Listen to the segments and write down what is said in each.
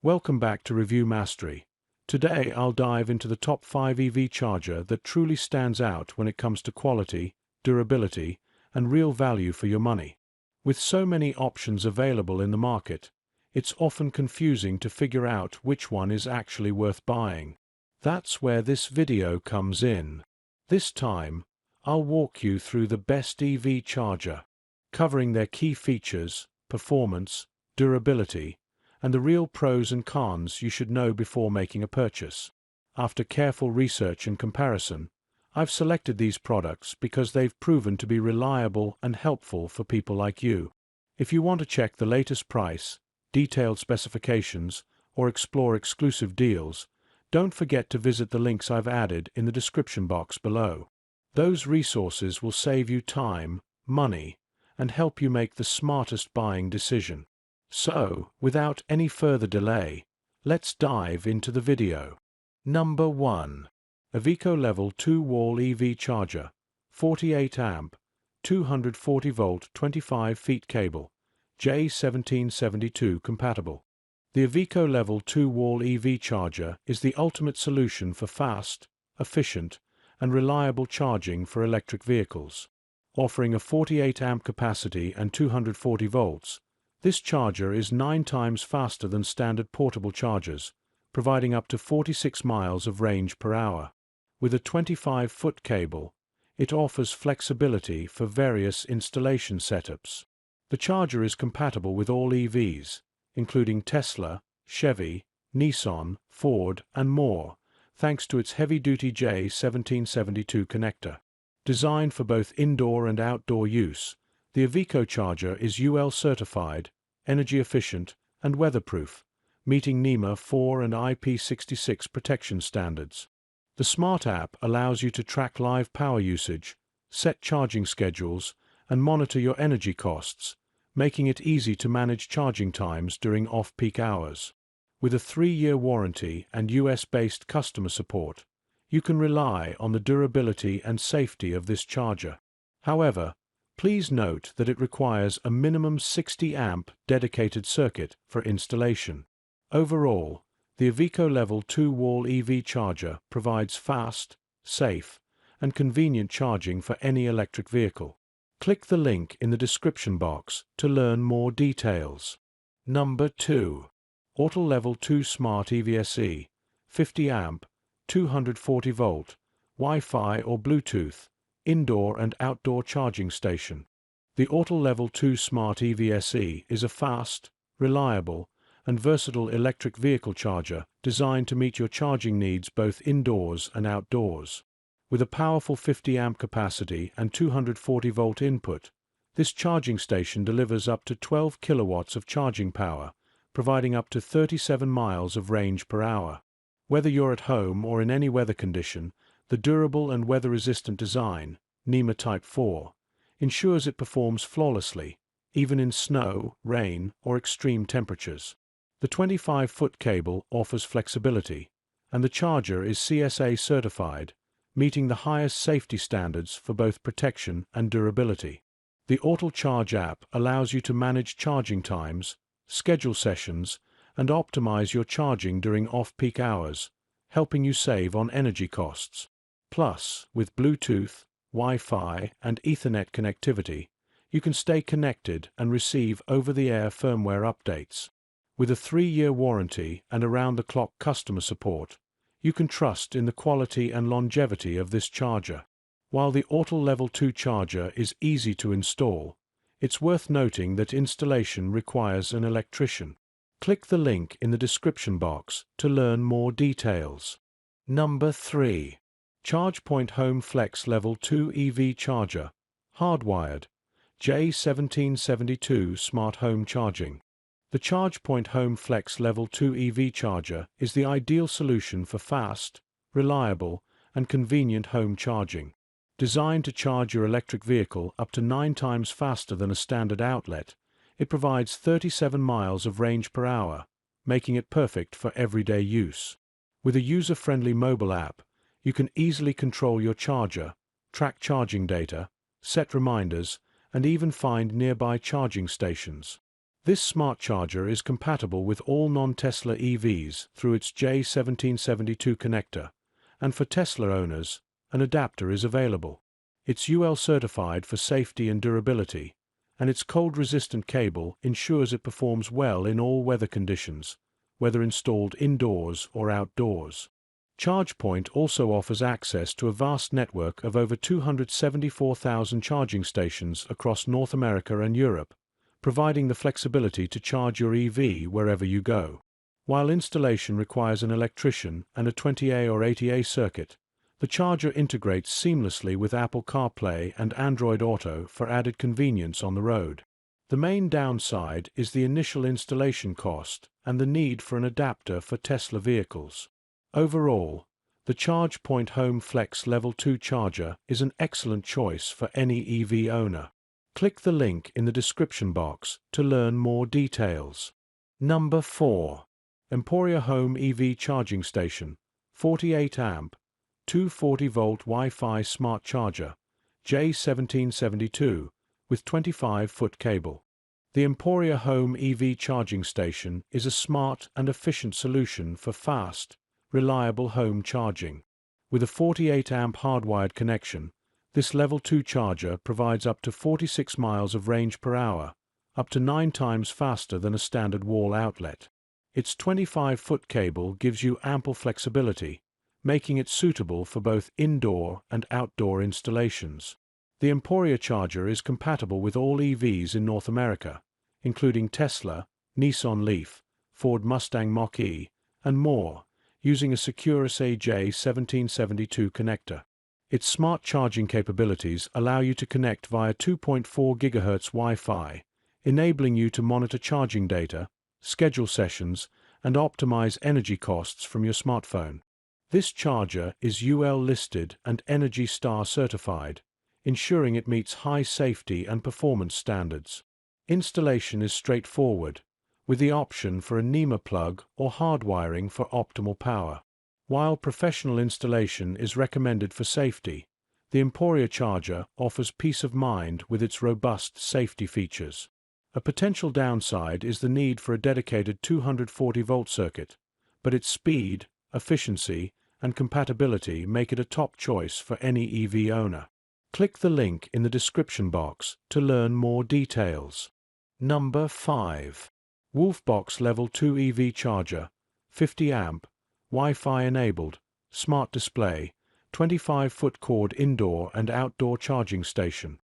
Welcome back to Review Mastery. Today I'll dive into the top 5 EV charger that truly stands out when it comes to quality, durability, and real value for your money. With so many options available in the market, it's often confusing to figure out which one is actually worth buying. That's where this video comes in. This time, I'll walk you through the best EV charger, covering their key features, performance, durability, and the real pros and cons you should know before making a purchase. After careful research and comparison, I've selected these products because they've proven to be reliable and helpful for people like you. If you want to check the latest price, detailed specifications, or explore exclusive deals, don't forget to visit the links I've added in the description box below. Those resources will save you time, money, and help you make the smartest buying decision. So, without any further delay, let's dive into the video. Number 1. EVIQO Level 2 Wall EV Charger, 48 amp, 240 volt 25 feet cable, J1772 compatible. The EVIQO Level 2 Wall EV Charger is the ultimate solution for fast, efficient, and reliable charging for electric vehicles. Offering a 48 amp capacity and 240 volts, this charger is 9 times faster than standard portable chargers, providing up to 46 miles of range per hour. With a 25-foot cable, it offers flexibility for various installation setups. The charger is compatible with all EVs, including Tesla, Chevy, Nissan, Ford, and more, thanks to its heavy-duty J1772 connector. Designed for both indoor and outdoor use, the EVIQO charger is UL certified, energy efficient, and weatherproof, meeting NEMA 4 and IP66 protection standards. The Smart app allows you to track live power usage, set charging schedules, and monitor your energy costs, making it easy to manage charging times during off-peak hours. With a 3-year warranty and US-based customer support, you can rely on the durability and safety of this charger. However, please note that it requires a minimum 60 amp dedicated circuit for installation. Overall, the EVIQO Level 2 Wall EV charger provides fast, safe, and convenient charging for any electric vehicle. Click the link in the description box to learn more details. Number 2. Autel Level 2 Smart EVSE, 50 amp, 240 volt, Wi-Fi or Bluetooth, indoor and outdoor charging station. The Autel Level 2 Smart EVSE is a fast, reliable, and versatile electric vehicle charger designed to meet your charging needs both indoors and outdoors. With a powerful 50 amp capacity and 240 volt input, this charging station delivers up to 12 kilowatts of charging power, providing up to 37 miles of range per hour. Whether you're at home or in any weather condition, the durable and weather-resistant design, NEMA Type 4, ensures it performs flawlessly, even in snow, rain, or extreme temperatures. The 25-foot cable offers flexibility, and the charger is CSA certified, meeting the highest safety standards for both protection and durability. The Autel Charge app allows you to manage charging times, schedule sessions, and optimize your charging during off-peak hours, helping you save on energy costs. Plus, with Bluetooth, Wi-Fi, and Ethernet connectivity, you can stay connected and receive over-the-air firmware updates. With a 3-year warranty and around-the-clock customer support, you can trust in the quality and longevity of this charger. While the Autel Level 2 charger is easy to install, it's worth noting that installation requires an electrician. Click the link in the description box to learn more details. Number 3. ChargePoint Home Flex Level 2 EV Charger, hardwired, J1772 Smart Home Charging. The ChargePoint Home Flex Level 2 EV Charger is the ideal solution for fast, reliable, and convenient home charging. Designed to charge your electric vehicle up to 9 times faster than a standard outlet, it provides 37 miles of range per hour, making it perfect for everyday use. With a user-friendly mobile app, you can easily control your charger, track charging data, set reminders, and even find nearby charging stations. This smart charger is compatible with all non-Tesla EVs through its J1772 connector, and for Tesla owners, an adapter is available. It's UL certified for safety and durability, and its cold-resistant cable ensures it performs well in all weather conditions, whether installed indoors or outdoors. ChargePoint also offers access to a vast network of over 274,000 charging stations across North America and Europe, providing the flexibility to charge your EV wherever you go. While installation requires an electrician and a 20A or 80A circuit, the charger integrates seamlessly with Apple CarPlay and Android Auto for added convenience on the road. The main downside is the initial installation cost and the need for an adapter for Tesla vehicles. Overall, the ChargePoint Home Flex Level 2 charger is an excellent choice for any EV owner. Click the link in the description box to learn more details. Number 4. Emporia Home EV Charging Station, 48 amp, 240-volt Wi-Fi Smart Charger, J1772, with 25-foot cable. The Emporia Home EV Charging Station is a smart and efficient solution for fast, reliable home charging. With a 48 amp hardwired connection, this Level 2 charger provides up to 46 miles of range per hour, up to 9 times faster than a standard wall outlet. Its 25-foot cable gives you ample flexibility, making it suitable for both indoor and outdoor installations. The Emporia charger is compatible with all EVs in North America, including Tesla, Nissan Leaf, Ford Mustang Mach-E, and more, using a secure J1772 connector. Its smart charging capabilities allow you to connect via 2.4 GHz Wi-Fi, enabling you to monitor charging data, schedule sessions, and optimize energy costs from your smartphone. This charger is UL listed and Energy Star certified, ensuring it meets high safety and performance standards. Installation is straightforward, with the option for a NEMA plug or hardwiring for optimal power. While professional installation is recommended for safety, the Emporia charger offers peace of mind with its robust safety features. A potential downside is the need for a dedicated 240-volt circuit, but its speed, efficiency, and compatibility make it a top choice for any EV owner. Click the link in the description box to learn more details. Number 5. Wolfbox Level 2 EV Charger, 50 amp, Wi-Fi enabled, smart display, 25-foot cord indoor and outdoor charging station.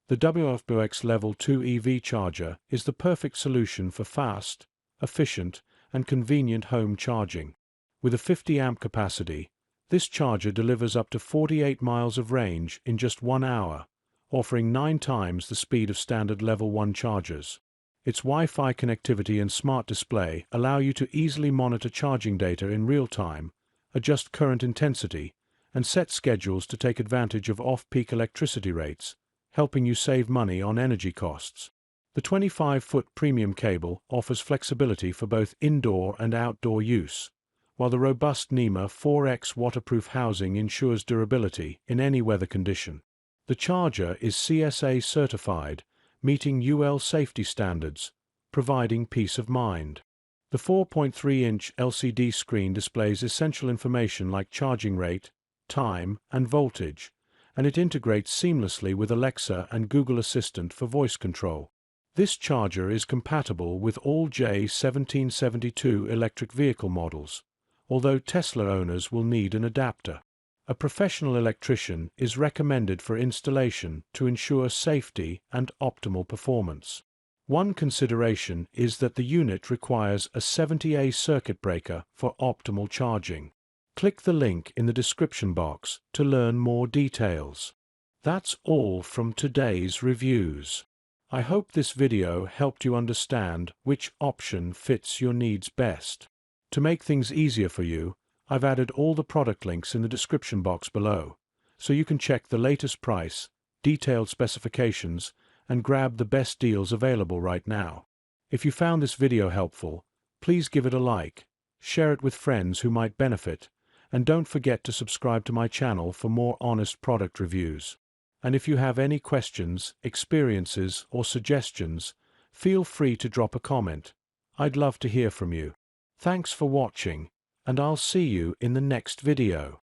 The Wolfbox Level 2 EV charger is the perfect solution for fast, efficient, and convenient home charging. With a 50 amp capacity, this charger delivers up to 48 miles of range in just 1 hour, offering 9 times the speed of standard Level 1 chargers. Its Wi-Fi connectivity and smart display allow you to easily monitor charging data in real time, adjust current intensity, and set schedules to take advantage of off-peak electricity rates, helping you save money on energy costs. The 25-foot premium cable offers flexibility for both indoor and outdoor use, while the robust NEMA 4X waterproof housing ensures durability in any weather condition. The charger is CSA certified, meeting UL safety standards, providing peace of mind. The 4.3-inch LCD screen displays essential information like charging rate, time, and voltage, and it integrates seamlessly with Alexa and Google Assistant for voice control. This charger is compatible with all J1772 electric vehicle models, although Tesla owners will need an adapter. A professional electrician is recommended for installation to ensure safety and optimal performance. One consideration is that the unit requires a 70A circuit breaker for optimal charging. Click the link in the description box to learn more details. That's all from today's reviews. I hope this video helped you understand which option fits your needs best. To make things easier for you, I've added all the product links in the description box below, so you can check the latest price, detailed specifications, and grab the best deals available right now. If you found this video helpful, please give it a like, share it with friends who might benefit, and don't forget to subscribe to my channel for more honest product reviews. And if you have any questions, experiences, or suggestions, feel free to drop a comment. I'd love to hear from you. Thanks for watching, and I'll see you in the next video.